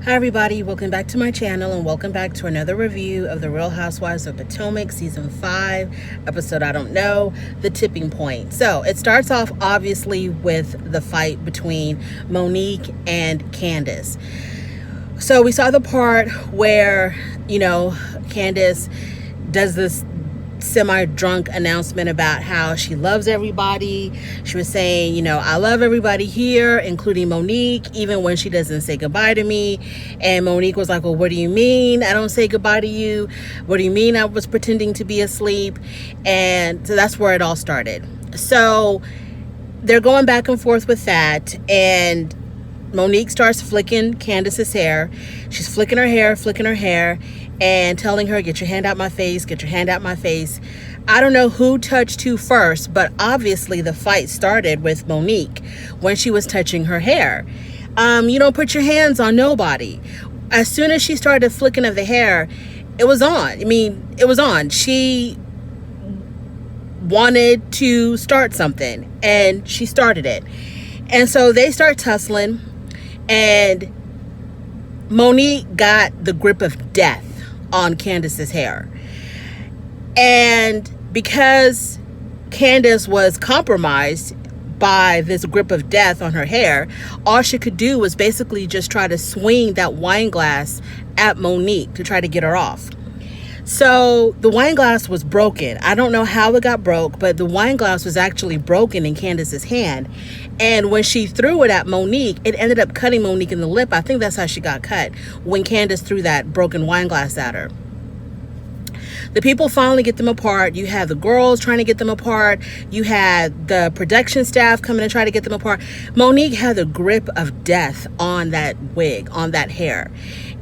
Hi everybody, welcome back to my channel and welcome back to another review of the Real Housewives of Potomac season 5 episode I don't know, the tipping point. So it starts off obviously with the fight between Monique and Candace. So we saw the part where, Candace does this semi-drunk announcement about how she loves everybody. She was saying, I love everybody here, including Monique, even when she doesn't say goodbye to me. And Monique was like, well, what do you mean I don't say goodbye to you? What do you mean I was pretending to be asleep? And so that's where it all started. So they're going back and forth with that, and Monique starts flicking Candace's hair. She's flicking her hair, and telling her, get your hand out my face, get your hand out my face. I don't know who touched who first, but obviously the fight started with Monique when she was touching her hair. You don't put your hands on nobody. As soon as she started flicking of the hair, it was on. It was on. She wanted to start something, and she started it. And so they start tussling, and Monique got the grip of death on Candace's hair. And because Candace was compromised by this grip of death on her hair, all she could do was basically just try to swing that wine glass at Monique to try to get her off. So the wine glass was broken. I don't know how it got broke, but the wine glass was actually broken in Candace's hand. And when she threw it at Monique, it ended up cutting Monique in the lip. I think that's how she got cut, when Candace threw that broken wine glass at her. The people finally get them apart. You had the girls trying to get them apart. You had the production staff coming to try to get them apart. Monique had the grip of death on that wig, on that hair.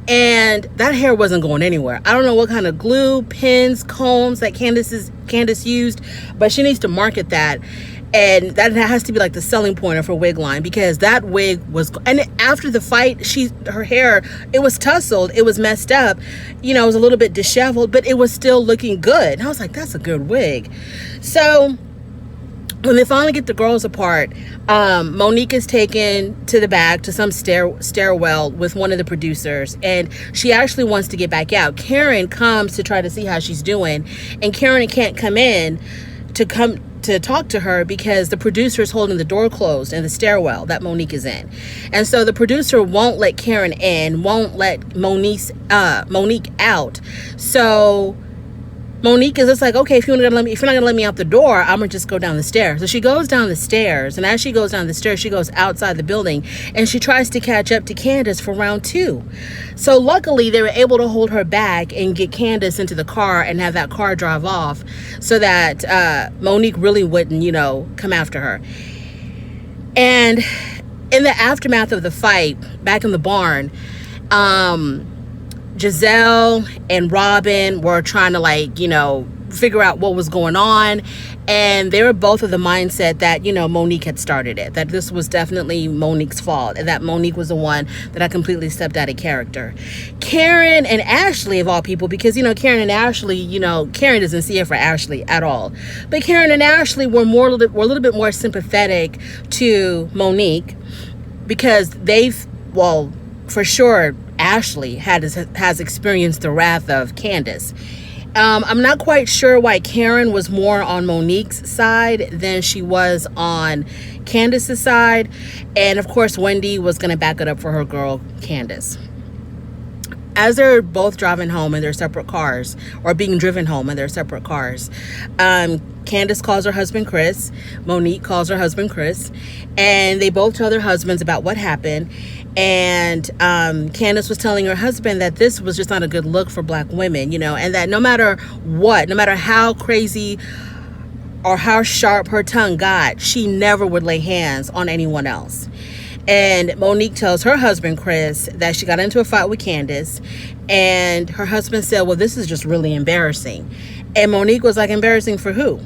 And that hair wasn't going anywhere. I don't know what kind of glue, pins, combs that Candace used, but she needs to market that. And that has to be like the selling point of her wig line, because that wig was, and after the fight, her hair, it was tousled, it was messed up, it was a little bit disheveled, but it was still looking good. And I was like, that's a good wig. So when they finally get the girls apart, Monique is taken to the back to some stairwell with one of the producers, and she actually wants to get back out. Karen comes to try to see how she's doing, and Karen can't come in to talk to her because the producer is holding the door closed in the stairwell that Monique is in. And so the producer won't let Karen in, won't let Monique out. So Monique is just like, okay, if you're not gonna let me out the door, I'm gonna just go down the stairs. So she goes down the stairs, and as she goes down the stairs, she goes outside the building, and she tries to catch up to Candace for round 2. So luckily, they were able to hold her back and get Candace into the car and have that car drive off, so that Monique really wouldn't, come after her. And in the aftermath of the fight, back in the barn, Giselle and Robin were trying to figure out what was going on, and they were both of the mindset that Monique had started it, that this was definitely Monique's fault, and that Monique was the one that had completely stepped out of character. Karen and Ashley, of all people, because Karen and Ashley, Karen doesn't see it for Ashley at all, but Karen and Ashley were a little bit more sympathetic to Monique, because for sure Ashley has experienced the wrath of Candace. I'm not quite sure why Karen was more on Monique's side than she was on Candace's side. And of course, Wendy was going to back it up for her girl, Candace. As they're both driving home in their separate cars, or being driven home in their separate cars, Candace calls her husband Chris, Monique calls her husband Chris, and they both tell their husbands about what happened. And Candace was telling her husband that this was just not a good look for Black women, and that no matter what, no matter how crazy or how sharp her tongue got, she never would lay hands on anyone else. And Monique tells her husband, Chris, that she got into a fight with Candace, and her husband said, well, this is just really embarrassing. And Monique was like, embarrassing for who?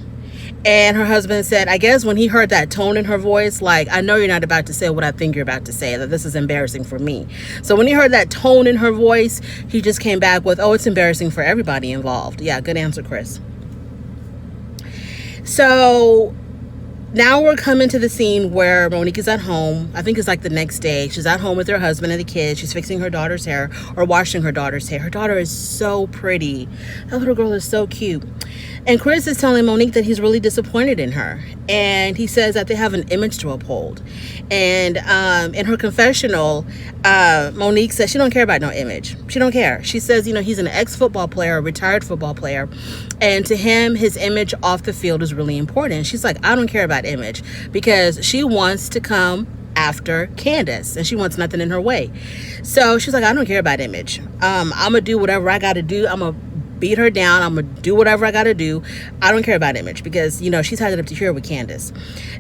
And her husband said, I guess when he heard that tone in her voice, like, I know you're not about to say what I think you're about to say, that this is embarrassing for me. So when he heard that tone in her voice, he just came back with, oh, it's embarrassing for everybody involved. Yeah, good answer, Chris. So now we're coming to the scene where Monique is at home. I think it's like the next day. She's at home with her husband and the kids. She's fixing her daughter's hair or washing her daughter's hair. Her daughter is so pretty. That little girl is so cute. And Chris is telling Monique that he's really disappointed in her. And he says that they have an image to uphold. And in her confessional, Monique says she don't care about no image. She don't care. She says, he's an ex-football player, a retired football player. And to him, his image off the field is really important. She's like, I don't care about image, because she wants to come after Candace and she wants nothing in her way. So she's like, I don't care about image. I'm going to do whatever I got to do. I'm going to beat her down. I'm going to do whatever I got to do. I don't care about image, because, she's had it up to here with Candace.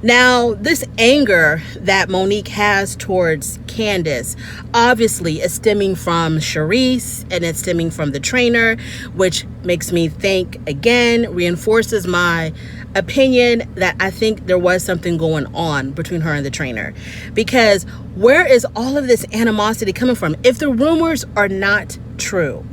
Now, this anger that Monique has towards Candace obviously is stemming from Charisse, and it's stemming from the trainer, which makes me think, again, reinforces my opinion that I think there was something going on between her and the trainer. Because where is all of this animosity coming from? If the rumors are not true,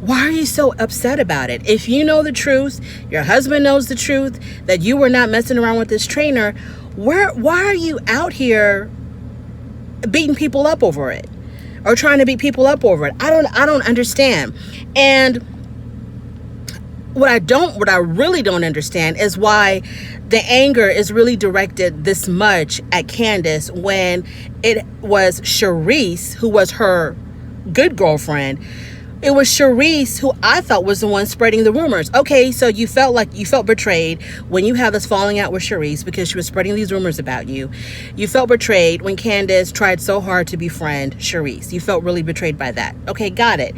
why are you so upset about it? If you know the truth, your husband knows the truth, that you were not messing around with this trainer, why are you out here beating people up over it, or trying to beat people up over it? I don't understand. And what I really don't understand is why the anger is really directed this much at Candace, when it was Charisse who was her good girlfriend. It was Charisse who I thought was the one spreading the rumors. Okay, so you felt betrayed when you had this falling out with Charisse because she was spreading these rumors about you. You felt betrayed when Candace tried so hard to befriend Charisse. You felt really betrayed by that. Okay, got it.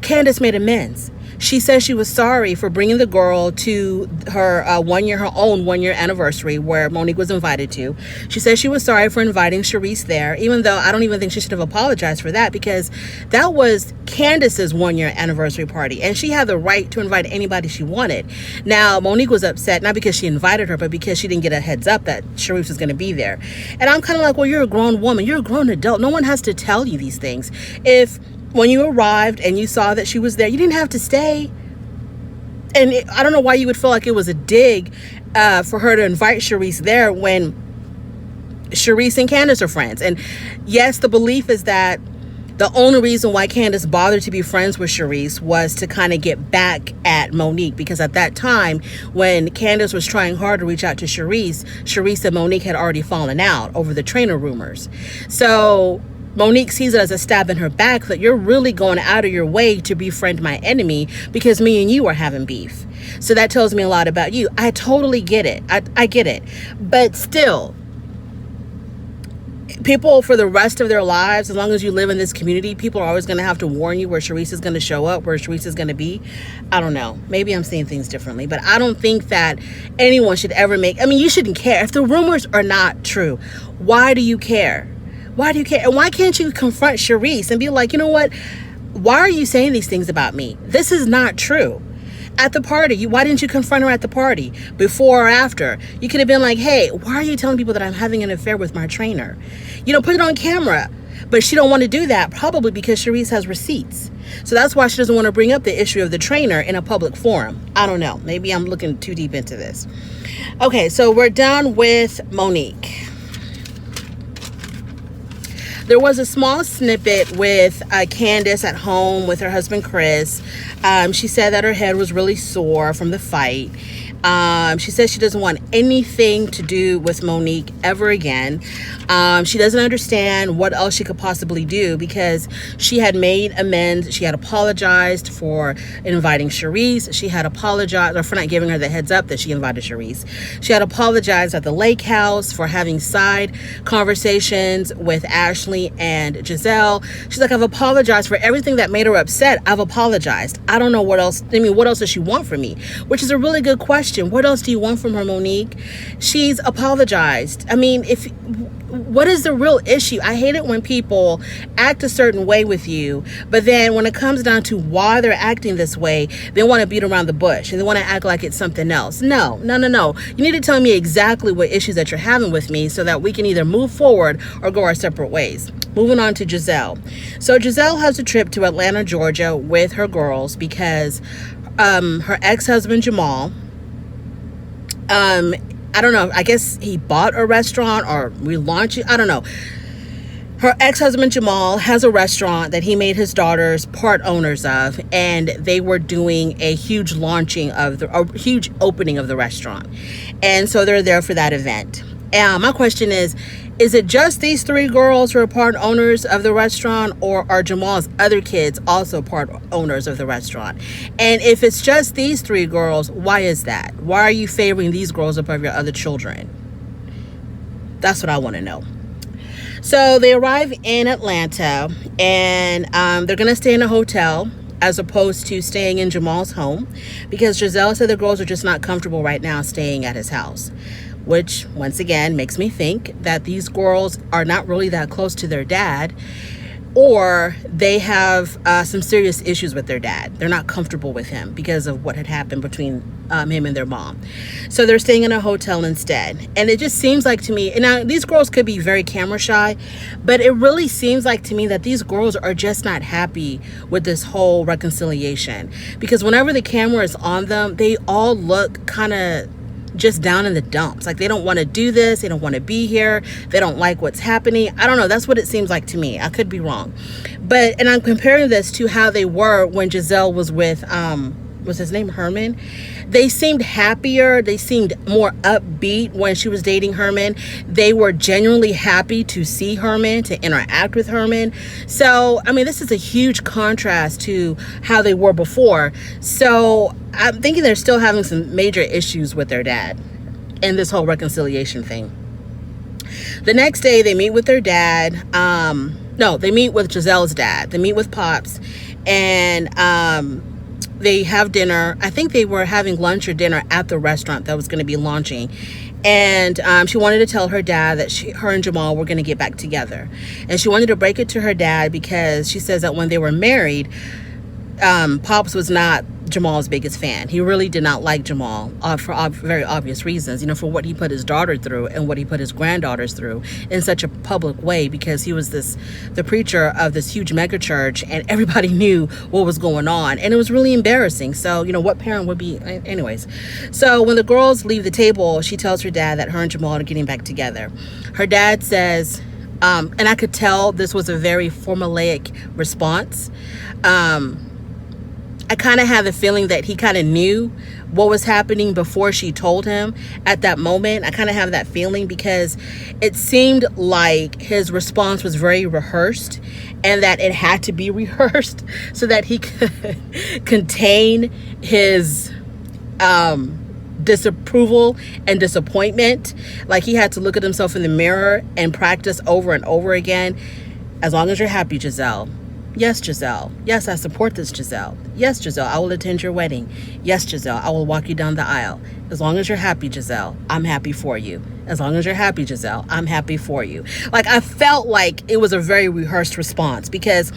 Candace made amends. She says she was sorry for bringing the girl to her her own 1 year anniversary where Monique was invited to. She says she was sorry for inviting Charisse there, even though I don't even think she should have apologized for that, because that was Candace's 1 year anniversary party, and she had the right to invite anybody she wanted. Now, Monique was upset, not because she invited her, but because she didn't get a heads up that Charisse was going to be there. And I'm kind of like, well, you're a grown woman. You're a grown adult. No one has to tell you these things. If when you arrived and you saw that she was there, you didn't have to stay. And I don't know why you would feel like it was a dig for her to invite Charisse there when Charisse and Candace are friends. And yes, the belief is that the only reason why Candace bothered to be friends with Charisse was to kind of get back at Monique, because at that time when Candace was trying hard to reach out to Charisse and Monique had already fallen out over the trainer rumors. So Monique sees it as a stab in her back, that you're really going out of your way to befriend my enemy because me and you are having beef. So that tells me a lot about you. I totally get it. I get it. But still, people for the rest of their lives, as long as you live in this community, people are always going to have to warn you where Charisse is going to show up, where Charisse is going to be. I don't know. Maybe I'm seeing things differently, but I don't think that anyone should ever you shouldn't care. If the rumors are not true, why do you care? Why do you care? And why can't you confront Charisse and be like, you know what? Why are you saying these things about me? This is not true. At the party, why didn't you confront her at the party, before or after? You could have been like, hey, why are you telling people that I'm having an affair with my trainer? Put it on camera. But she don't want to do that, probably because Charisse has receipts. So that's why she doesn't want to bring up the issue of the trainer in a public forum. I don't know. Maybe I'm looking too deep into this. Okay, so we're done with Monique. There was a small snippet with Candace at home with her husband, Chris. She said that her head was really sore from the fight. She says she doesn't want anything to do with Monique ever again. She doesn't understand what else she could possibly do, because she had made amends. She had apologized for inviting Charisse. She had apologized for not giving her the heads up that she invited Charisse. She had apologized at the lake house for having side conversations with Ashley and Giselle. She's like, I've apologized for everything that made her upset. I've apologized. I don't know what else. What else does she want from me? Which is a really good question. What else do you want from her, Monique? She's apologized. What is the real issue? I hate it when people act a certain way with you, but then when it comes down to why they're acting this way, they want to beat around the bush and they want to act like it's something else. No. You need to tell me exactly what issues that you're having with me so that we can either move forward or go our separate ways. Moving on to Giselle. So Giselle has a trip to Atlanta, Georgia with her girls because her ex-husband, Jamal, I don't know, I guess he bought a restaurant or relaunched it. I don't know. Her ex-husband Jamal has a restaurant that he made his daughters part owners of, and they were doing a huge huge opening of the restaurant. And so they're there for that event. And my question is it just these three girls who are part owners of the restaurant, or are Jamal's other kids also part owners of the restaurant? And if it's just these three girls, why is that? Why are you favoring these girls above your other children? That's what I want to know. So they arrive in Atlanta, and they're going to stay in a hotel as opposed to staying in Jamal's home, because Giselle said the girls are just not comfortable right now staying at his house, which once again makes me think that these girls are not really that close to their dad, or they have some serious issues with their dad. They're not comfortable with him because of what had happened between him and their mom. So they're staying in a hotel instead. And it just seems like to me, and now these girls could be very camera shy, but it really seems like to me that these girls are just not happy with this whole reconciliation. Because whenever the camera is on them, they all look kind of just down in the dumps. Like they don't want to do this. They don't want to be here. They don't like what's happening. I don't know. That's what it seems like to me. I could be wrong. And I'm comparing this to how they were when Giselle was with, was his name Herman? They seemed happier. They seemed more upbeat when she was dating Herman. They were genuinely happy to see Herman, to interact with Herman. So, I mean, this is a huge contrast to how they were before. So I'm thinking they're still having some major issues with their dad and this whole reconciliation thing. The next day they meet with their dad. No, they meet with Giselle's dad. They meet with Pops, and they have dinner. I think they were having lunch or dinner at the restaurant that was going to be launching. And she wanted to tell her dad that her and Jamal were going to get back together. And she wanted to break it to her dad because she says that when they were married, Pops was not Jamal's biggest fan. He really did not like Jamal for very obvious reasons, for what he put his daughter through and what he put his granddaughters through in such a public way, because he was the preacher of this huge mega church, and everybody knew what was going on, and it was really embarrassing. So, what parent would be? Anyways, so when the girls leave the table, she tells her dad that her and Jamal are getting back together. Her dad says, and I could tell this was a very formulaic response. I kind of have the feeling that he kind of knew what was happening before she told him at that moment. I kind of have that feeling because it seemed like his response was very rehearsed, and that it had to be rehearsed so that he could contain his disapproval and disappointment. Like he had to look at himself in the mirror and practice over and over again. As long as you're happy, Giselle. Yes, Giselle. Yes, I support this, Giselle. Yes, Giselle, I will attend your wedding. Yes, Giselle, I will walk you down the aisle. As long as you're happy, Giselle, I'm happy for you. As long as you're happy, Giselle, I'm happy for you. Like, I felt like it was a very rehearsed response, because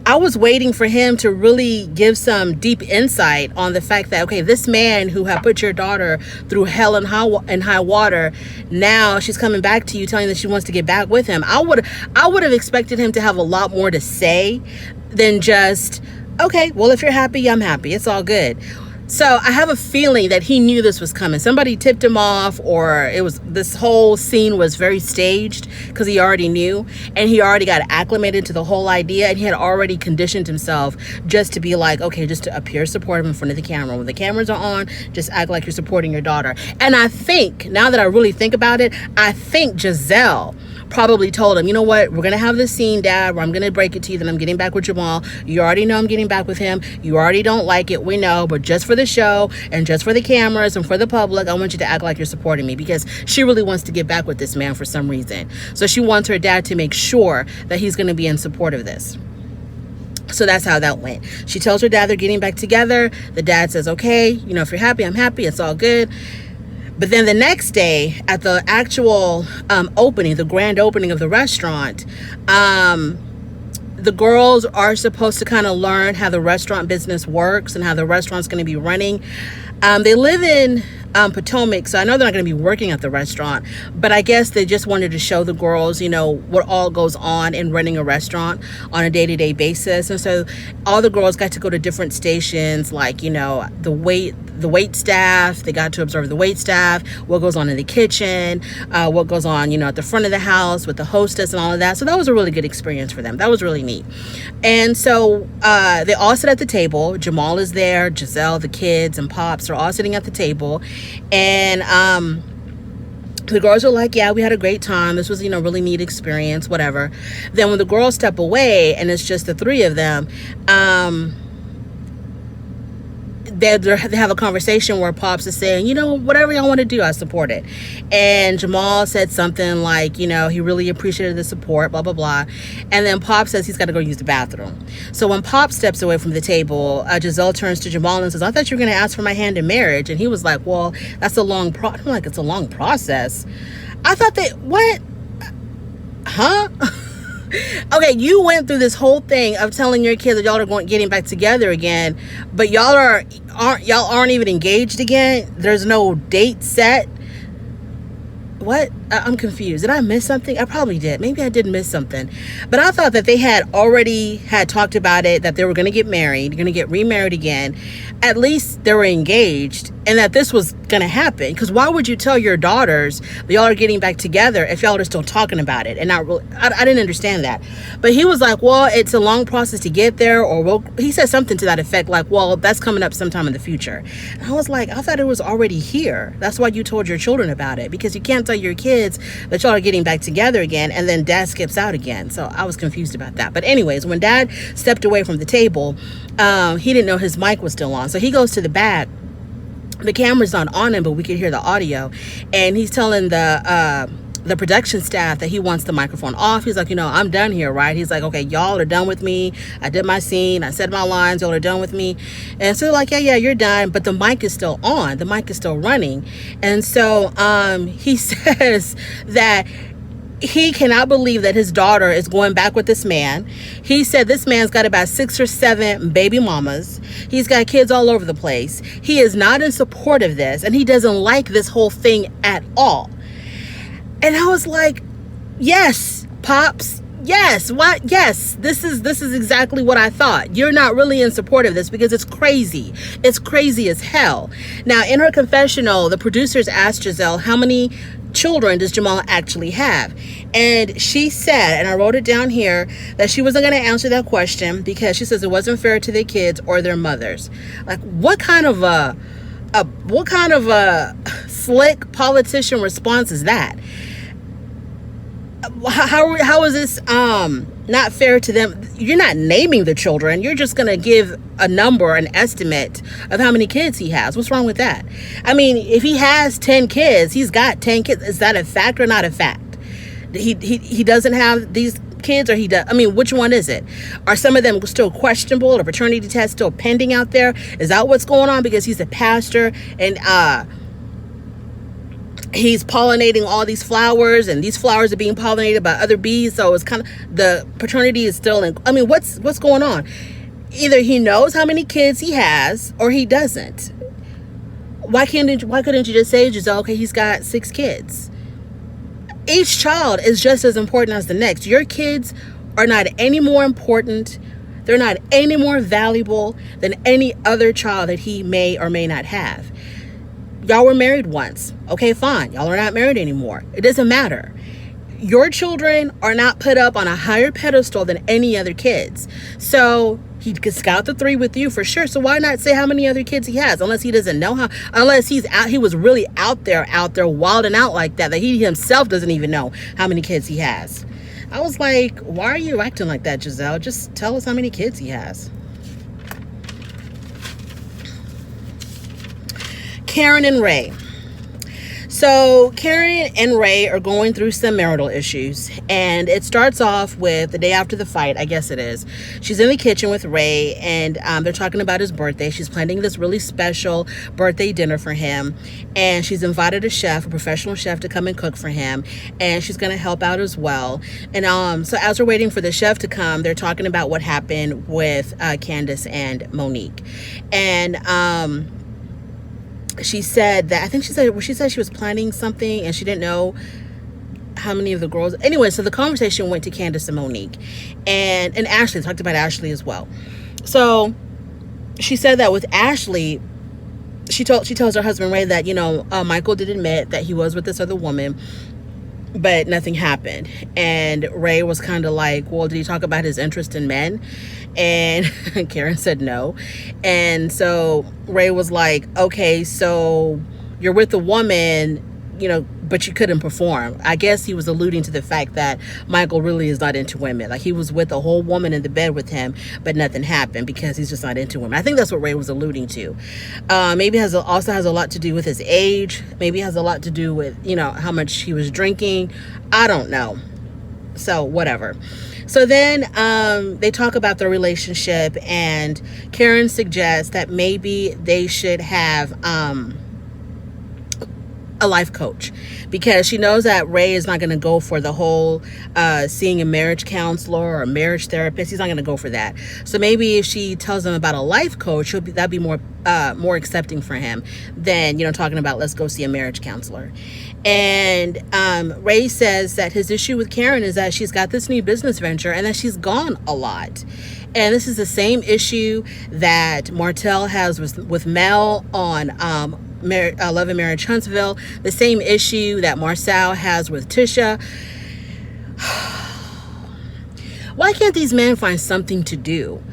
I was waiting for him to really give some deep insight on the fact that, okay, this man who had put your daughter through hell and high water, now she's coming back to you telling that she wants to get back with him. I would have expected him to have a lot more to say than just, okay, well, if you're happy, I'm happy. It's all good. So I have a feeling that he knew this was coming. Somebody tipped him off, or this whole scene was very staged, because he already knew, and he already got acclimated to the whole idea, and he had already conditioned himself just to be like, okay, just to appear supportive in front of the camera. When the cameras are on, just act like you're supporting your daughter. And I think, now that I really think about it, I think Giselle probably told him, you know what, we're going to have this scene, Dad, where I'm going to break it to you that I'm getting back with Jamal. You already know I'm getting back with him. You already don't like it. We know. But just for the show and just for the cameras and for the public, I want you to act like you're supporting me, because she really wants to get back with this man for some reason. So she wants her dad to make sure that he's going to be in support of this. So that's how that went. She tells her dad they're getting back together. The dad says, okay, if you're happy, I'm happy. It's all good. But then the next day, at the actual opening, the grand opening of the restaurant, the girls are supposed to kind of learn how the restaurant business works and how the restaurant's going to be running. They live in Potomac. So I know they're not going to be working at the restaurant, but I guess they just wanted to show the girls, what all goes on in running a restaurant on a day-to-day basis. And so all the girls got to go to different stations, like, the wait staff. They got to observe the wait staff, what goes on in the kitchen, what goes on, at the front of the house with the hostess and all of that. So that was a really good experience for them. That was really neat. And so they all sit at the table. Jamal is there, Giselle, the kids, and Pops are all sitting at the table. And the girls are like, yeah, we had a great time. This was, really neat experience, whatever. Then when the girls step away and it's just the three of them, they have a conversation where Pops is saying, whatever y'all want to do, I support it. And Jamal said something like, he really appreciated the support, blah, blah, blah. And then Pop says he's got to go use the bathroom. So when Pop steps away from the table, Giselle turns to Jamal and says, I thought you were going to ask for my hand in marriage. And he was like, well, that's a long I'm like, it's a long process. I thought what? Huh? Okay, you went through this whole thing of telling your kids that y'all are getting back together again, but y'all aren't even engaged again. There's no date set. What? I'm confused. Did I miss something? I probably did. Maybe I did miss something. But I thought that they had already talked about it, that they were going to get married, going to get remarried again. At least they were engaged, and that this was going to happen. Because why would you tell your daughters that y'all are getting back together if y'all are still talking about it? And not really, I didn't understand that. But he was like, well, it's a long process to get there. Or he said something to that effect, like, well, that's coming up sometime in the future. And I was like, I thought it was already here. That's why you told your children about it. Because you can't tell your kids that y'all are getting back together again, and then Dad skips out again. So I was confused about that. But anyways, when Dad stepped away from the table, he didn't know his mic was still on. So he goes to the back. The camera's not on him, but we could hear the audio. And he's telling the production staff that he wants the microphone off. He's like, I'm done here, right? He's like, okay, y'all are done with me. I did my scene. I said my lines. Y'all are done with me. And so they're like, yeah, you're done. But the mic is still on. The mic is still running. And so he says that he cannot believe that his daughter is going back with this man. He said this man's got about 6 or 7 baby mamas. He's got kids all over the place. He is not in support of this, and he doesn't like this whole thing at all. And I was like, yes, Pops. Yes. What? Yes. This is exactly what I thought. You're not really in support of this because it's crazy. It's crazy as hell. Now, in her confessional, the producers asked Giselle, how many children does Jamal actually have? And she said, and I wrote it down here, that she wasn't going to answer that question because she says it wasn't fair to their kids or their mothers. Like, what kind of a slick politician response is that? How is this not fair to them? You're not naming the children. You're just going to give a number, an estimate of how many kids he has. What's wrong with that? I mean, if he has 10 kids, he's got 10 kids. Is that a fact or not a fact? He doesn't have these kids, or he does? I mean, which one is it? Are some of them still questionable? Or paternity test still pending out there? Is that what's going on? Because he's a pastor and he's pollinating all these flowers, and these flowers are being pollinated by other bees. So it's kind of, the paternity is still in. I mean, what's going on? Either he knows how many kids he has, or he doesn't. Why couldn't you just say, Giselle, okay, he's got 6 kids? Each child is just as important as the next. Your kids are not any more important. They're not any more valuable than any other child that he may or may not have. Y'all were married once. Okay, fine. Y'all are not married anymore. It doesn't matter. Your children are not put up on a higher pedestal than any other kids. So he could scout the 3 with you for sure. So why not say how many other kids he has? Unless he doesn't know how, unless he was really out there wilding out like that he himself doesn't even know how many kids he has. I was like, why are you acting like that, Giselle? Just tell us how many kids he has. Karen and Ray. So Karen and Ray are going through some marital issues, and it starts off with the day after the fight, I guess it is. She's in the kitchen with Ray, and they're talking about his birthday. She's planning this really special birthday dinner for him, and she's invited a professional chef, to come and cook for him, and she's going to help out as well. And so as we're waiting for the chef to come, they're talking about what happened with Candace and Monique. And she said that, I think she said she was planning something and she didn't know how many of the girls. Anyway, so the conversation went to Candace and Monique, and Ashley, talked about Ashley as well. So she said that with Ashley, she tells her husband Ray that, Michael did admit that he was with this other woman, but nothing happened. And Ray was kind of like, well, did he talk about his interest in men? And Karen said no. And so Ray was like, okay, so you're with a woman, but you couldn't perform. I guess he was alluding to the fact that Michael really is not into women. Like, he was with a whole woman in the bed with him, but nothing happened because he's just not into women. I think that's what Ray was alluding to. Maybe also has a lot to do with his age. Maybe has a lot to do with, how much he was drinking. I don't know. So whatever. So then they talk about their relationship, and Karen suggests that maybe they should have a life coach, because she knows that Ray is not going to go for the whole seeing a marriage counselor or a marriage therapist. He's not going to go for that. So maybe if she tells him about a life coach, that'd be more accepting for him than talking about, let's go see a marriage counselor. And Ray says that his issue with Karen is that she's got this new business venture and that she's gone a lot. And this is the same issue that Martell has with Mel on Love and Marriage Huntsville, the same issue that Marcel has with Tisha. Why can't these men find something to do?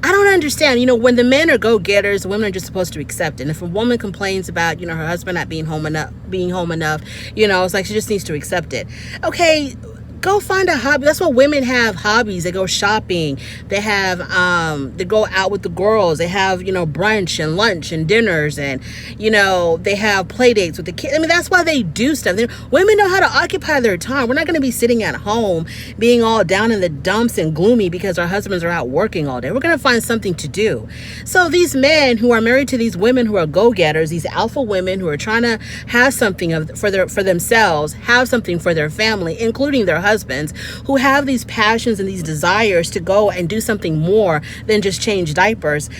I don't understand. When the men are go-getters, the women are just supposed to accept it. And if a woman complains about, her husband not being home enough, it's like she just needs to accept it. Okay, go find a hobby. That's what women have, hobbies. They go shopping. They have, they go out with the girls. They have, brunch and lunch and dinners, and, they have play dates with the kids. I mean, that's why they do stuff. Women know how to occupy their time. We're not going to be sitting at home being all down in the dumps and gloomy because our husbands are out working all day. We're going to find something to do. So these men who are married to these women who are go-getters, these alpha women who are trying to have something for themselves, have something for their family, including their husbands, who have these passions and these desires to go and do something more than just change diapers.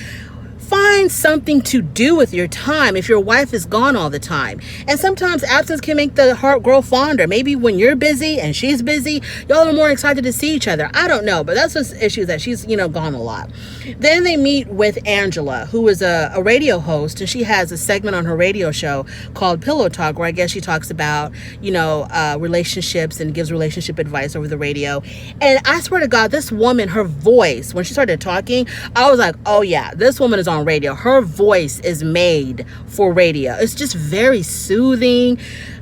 Find something to do with your time if your wife is gone all the time. And sometimes absence can make the heart grow fonder. Maybe when you're busy and she's busy, y'all are more excited to see each other. I don't know, but that's the issue, that she's, gone a lot. Then they meet with Angela, who is a radio host, and she has a segment on her radio show called Pillow Talk, where I guess she talks about, relationships and gives relationship advice over the radio. And I swear to God, this woman, her voice, when she started talking, I was like, oh yeah, this woman is on radio. Her voice is made for radio. It's just very soothing,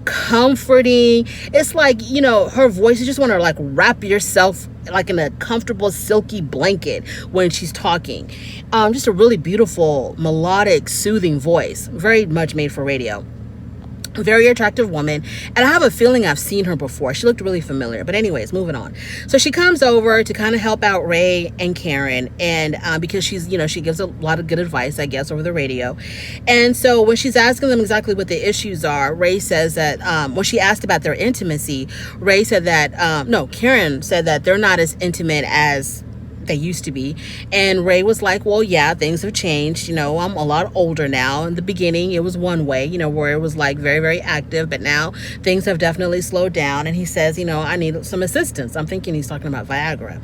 comforting. It's like, her voice, you just want to like wrap yourself like in a comfortable silky blanket when she's talking. Just a really beautiful, melodic, soothing voice, very much made for radio. Very attractive woman, and I have a feeling I've seen her before. She looked really familiar. But anyways, moving on. So she comes over to kind of help out Ray and Karen, and because she's, she gives a lot of good advice, I guess, over the radio. And so when she's asking them exactly what the issues are, Ray says that when she asked about their intimacy, Ray said that Karen said that they're not as intimate as they used to be. And Ray was like, well, yeah, things have changed. I'm a lot older now. In the beginning, it was one way, where it was like very, very active. But now things have definitely slowed down. And he says, I need some assistance. I'm thinking he's talking about Viagra.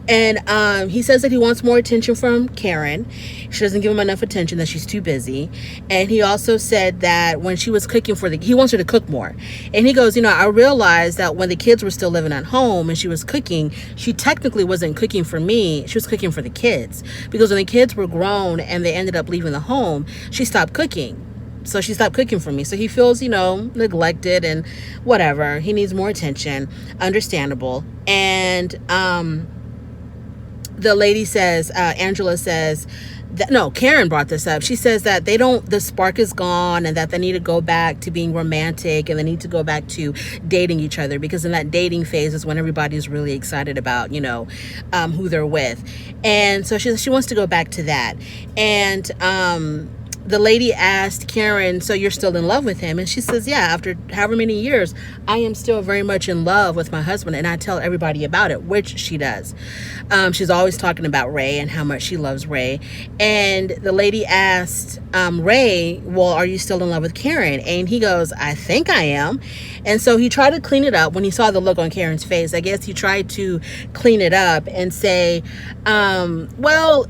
And he says that he wants more attention from Karen. She doesn't give him enough attention, that she's too busy. And he also said that when she was cooking he wants her to cook more. And he goes, I realized that when the kids were still living at home and she was cooking, she technically wasn't cooking for me. She was cooking for the kids, because when the kids were grown and they ended up leaving the home, she stopped cooking. So she stopped cooking for me. So he feels, neglected and whatever. He needs more attention. Understandable. And the lady says, Angela says, Karen brought this up. She says that the spark is gone, and that they need to go back to being romantic, and they need to go back to dating each other, because in that dating phase is when everybody's really excited about, who they're with. And so she wants to go back to that. And the lady asked Karen, so you're still in love with him? And she says, yeah, after however many years, I am still very much in love with my husband, and I tell everybody about it, which she does. She's always talking about Ray and how much she loves Ray. And the lady asked Ray, well, are you still in love with Karen? And he goes, I think I am. And so he tried to clean it up when he saw the look on Karen's face. I guess he tried to clean it up and say, well,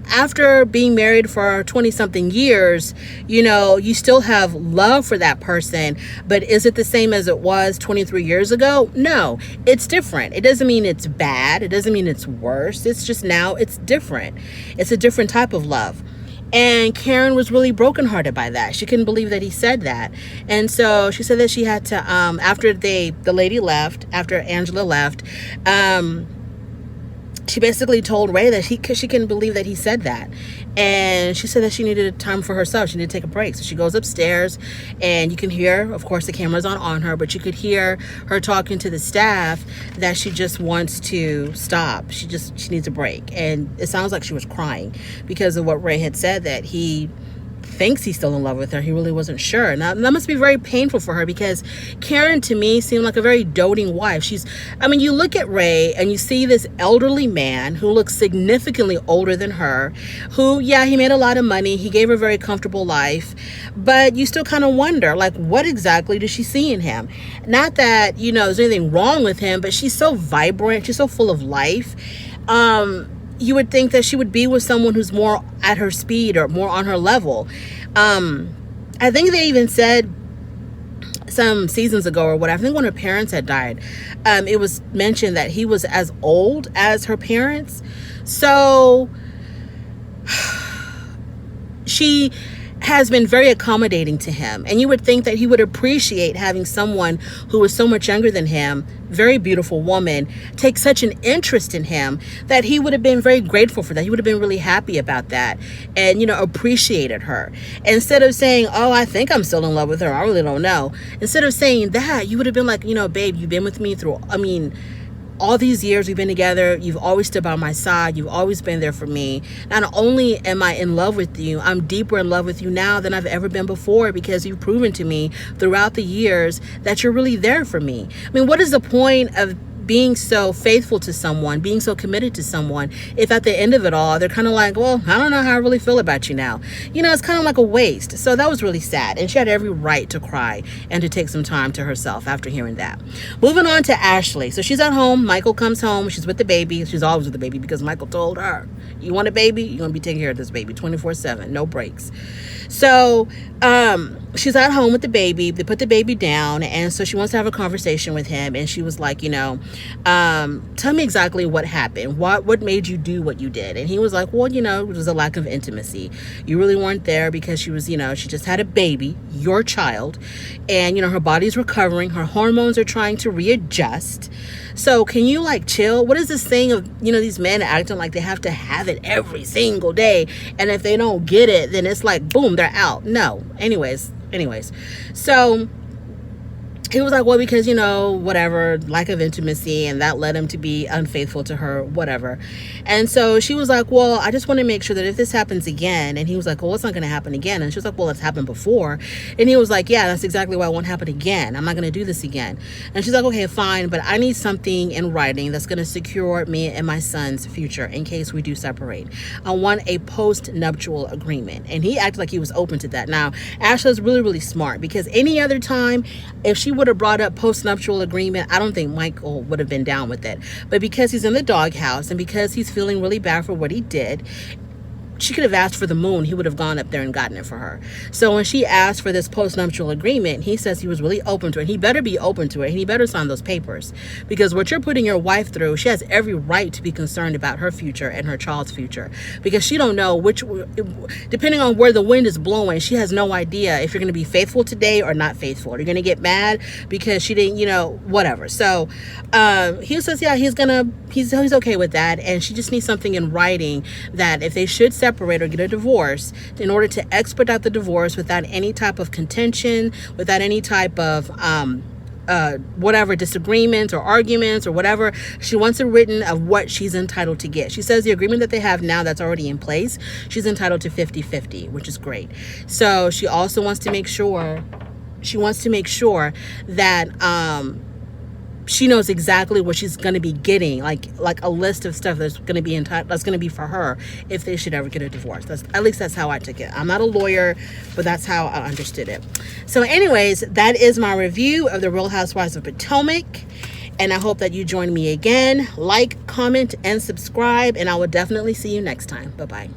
after being married for 20 something years, you still have love for that person, but is it the same as it was 23 years ago? No, it's different. It doesn't mean it's bad. It doesn't mean it's worse. It's just now it's different. It's a different type of love. And Karen was really brokenhearted by that. She couldn't believe that he said that. And so she said that she had to, after the lady left, after Angela left, she basically told Ray that she couldn't believe that he said that. And she said that she needed time for herself. She needed to take a break. So she goes upstairs, and you can hear, of course, the camera's on her, but you could hear her talking to the staff that she just wants to stop. She needs a break. And it sounds like she was crying because of what Ray had said, that he thinks he's still in love with her. He really wasn't sure. Now, that must be very painful for her, because Karen, to me, seemed like a very doting wife. You look at Ray and you see this elderly man who looks significantly older than her, who, yeah, he made a lot of money. He gave her a very comfortable life, but you still kind of wonder, like, what exactly does she see in him? Not that, there's anything wrong with him, but she's so vibrant. She's so full of life. You would think that she would be with someone who's more at her speed or more on her level. I think they even said some seasons ago or whatever, I think when her parents had died, it was mentioned that he was as old as her parents. So she has been very accommodating to him, and you would think that he would appreciate having someone who was so much younger than him, very beautiful woman, take such an interest in him, that he would have been very grateful for that. He would have been really happy about that, and appreciated her. Instead of saying, oh, I think I'm still in love with her, I really don't know, instead of saying that, you would have been like, babe, you've been with me through, all these years we've been together. You've always stood by my side. You've always been there for me. Not only am I in love with you, I'm deeper in love with you now than I've ever been before, because you've proven to me throughout the years that you're really there for me. What is the point of being so faithful to someone, being so committed to someone, if at the end of it all, they're kind of like, well, I don't know how I really feel about you now. It's kind of like a waste. So that was really sad. And she had every right to cry and to take some time to herself after hearing that. Moving on to Ashley. So she's at home. Michael comes home. She's with the baby. She's always with the baby because Michael told her, you want a baby? You're going to be taking care of this baby 24/7, no breaks. So she's at home with the baby. They put the baby down, and so she wants to have a conversation with him. And she was like, tell me exactly what happened. What made you do what you did? And he was like, well, it was a lack of intimacy. You really weren't there because she was, she just had a baby, your child, and her body's recovering. Her hormones are trying to readjust. So can you chill? What is this thing of, these men acting like they have to have it every single day, and if they don't get it, then it's like, boom, they're out. No. Anyways. So he was like, well, because, whatever, lack of intimacy, and that led him to be unfaithful to her, whatever. And so she was like, well, I just want to make sure that if this happens again, and he was like, well, it's not going to happen again. And she was like, well, it's happened before. And he was like, yeah, that's exactly why it won't happen again. I'm not going to do this again. And she's like, okay, fine, but I need something in writing that's going to secure me and my son's future in case we do separate. I want a post-nuptial agreement. And he acted like he was open to that. Now, Ashley's really, really smart, because any other time, if she would have brought up post-nuptial agreement, I don't think Michael would have been down with it. But because he's in the doghouse, and because he's feeling really bad for what he did, she could have asked for the moon. He would have gone up there and gotten it for her. So when she asked for this post-nuptial agreement, he says he was really open to it. He better be open to it, and he better sign those papers, because what you're putting your wife through, she has every right to be concerned about her future and her child's future, because she don't know depending on where the wind is blowing, she has no idea if you're going to be faithful today or not faithful. You're going to get mad because she didn't, whatever. So he says, yeah, he's okay with that, and she just needs something in writing that if they should separate or get a divorce, in order to expedite the divorce without any type of contention, without any type of whatever disagreements or arguments or whatever. She wants a written of what she's entitled to get. She says the agreement that they have now that's already in place, she's entitled to 50-50, which is great. So she also wants to make sure, that she knows exactly what she's going to be getting, like a list of stuff that's going to be that's going to be for her if they should ever get a divorce. At least that's how I took it. I'm not a lawyer, but that's how I understood it. So anyways, that is my review of the Real Housewives of Potomac, and I hope that you join me again. Like, comment, and subscribe, and I will definitely see you next time. Bye-bye.